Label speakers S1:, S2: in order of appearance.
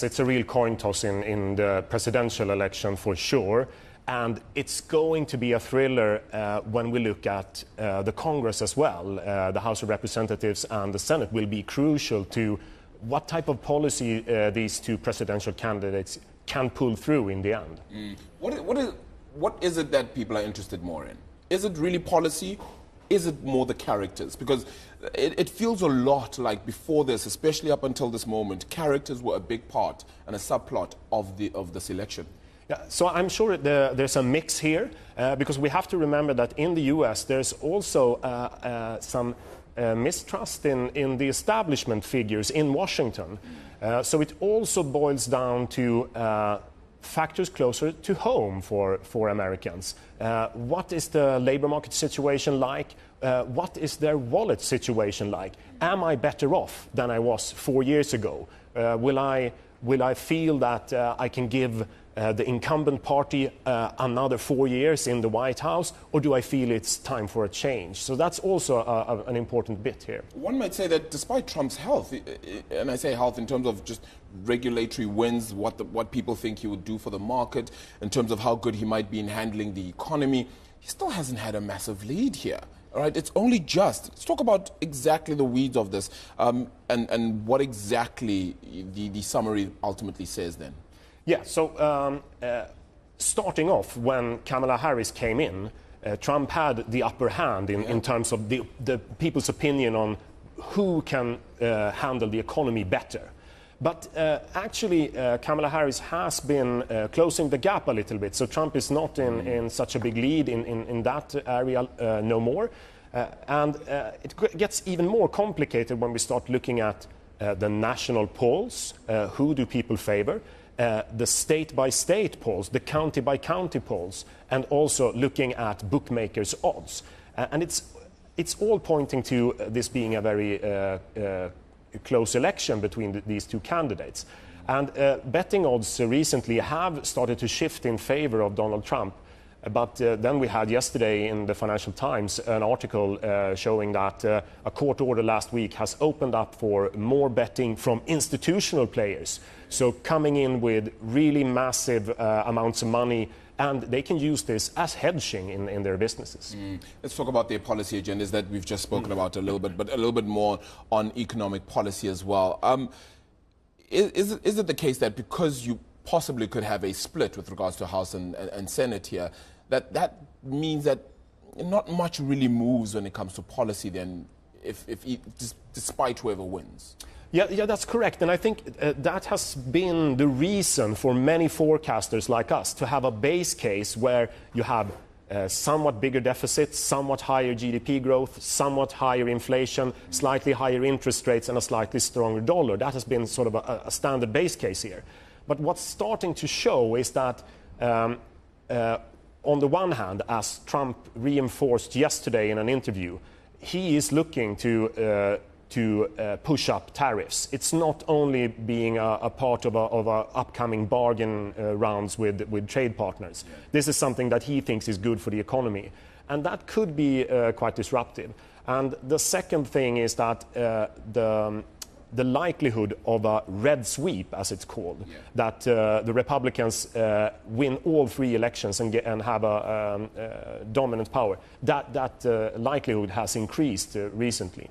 S1: It's a real coin toss in the presidential election for sure, and it's going to be a thriller when we look at the Congress as well. The House of Representatives and the Senate will be crucial to what type of policy these two presidential candidates can pull through in the end.
S2: What is it that people are interested more in? Is it really policy? Is it more the characters? Because it feels a lot like before this, especially up until this moment, characters were a big part and a subplot of this election.
S1: Yeah, so I'm sure there's a mix here, because we have to remember that in the US there's also some mistrust in the establishment figures in Washington. So it also boils down to factors closer to home for Americans. What is the labor market situation like? What is their wallet situation like? Am I better off than I was 4 years ago? Will I feel that I can give the incumbent party another 4 years in the White House, or do I feel it's time for a change? So that's also an important bit here.
S2: One might say that despite Trump's health, and I say health in terms of just regulatory wins, what people think he would do for the market, in terms of how good he might be in handling the economy, he still hasn't had a massive lead here. All right, it's only just. Let's talk about exactly the weeds of this and what exactly the summary ultimately says then.
S1: Yeah, so starting off, when Kamala Harris came in, Trump had the upper hand in terms of the people's opinion on who can handle the economy better. But actually, Kamala Harris has been closing the gap a little bit, so Trump is not in such a big lead in that area no more. And it gets even more complicated when we start looking at the national polls, who do people favor, the state-by-state polls, the county-by-county polls, and also looking at bookmakers' odds. And it's all pointing to this being a very close election between these two candidates. And betting odds recently have started to shift in favor of Donald Trump. But then we had yesterday in the Financial Times an article showing that a court order last week has opened up for more betting from institutional players. So coming in with really massive amounts of money, and they can use this as hedging in their businesses.
S2: Let's talk about their policy agendas that we've just spoken about a little bit, but a little bit more on economic policy as well. Is it the case that because you possibly could have a split with regards to House and Senate here, that means that not much really moves when it comes to policy then, despite whoever wins?
S1: Yeah, that's correct. And I think that has been the reason for many forecasters like us to have a base case where you have somewhat bigger deficits, somewhat higher GDP growth, somewhat higher inflation, slightly higher interest rates, and a slightly stronger dollar. That has been sort of a standard base case here. But what's starting to show is that on the one hand, as Trump reinforced yesterday in an interview, he is looking to push up tariffs. It's not only being a part of a upcoming bargain rounds with trade partners. Yeah. This is something that he thinks is good for the economy. And that could be quite disruptive. And the second thing is that the likelihood of a red sweep, as it's called, that the Republicans win all 3 elections and have a dominant power, that likelihood has increased recently.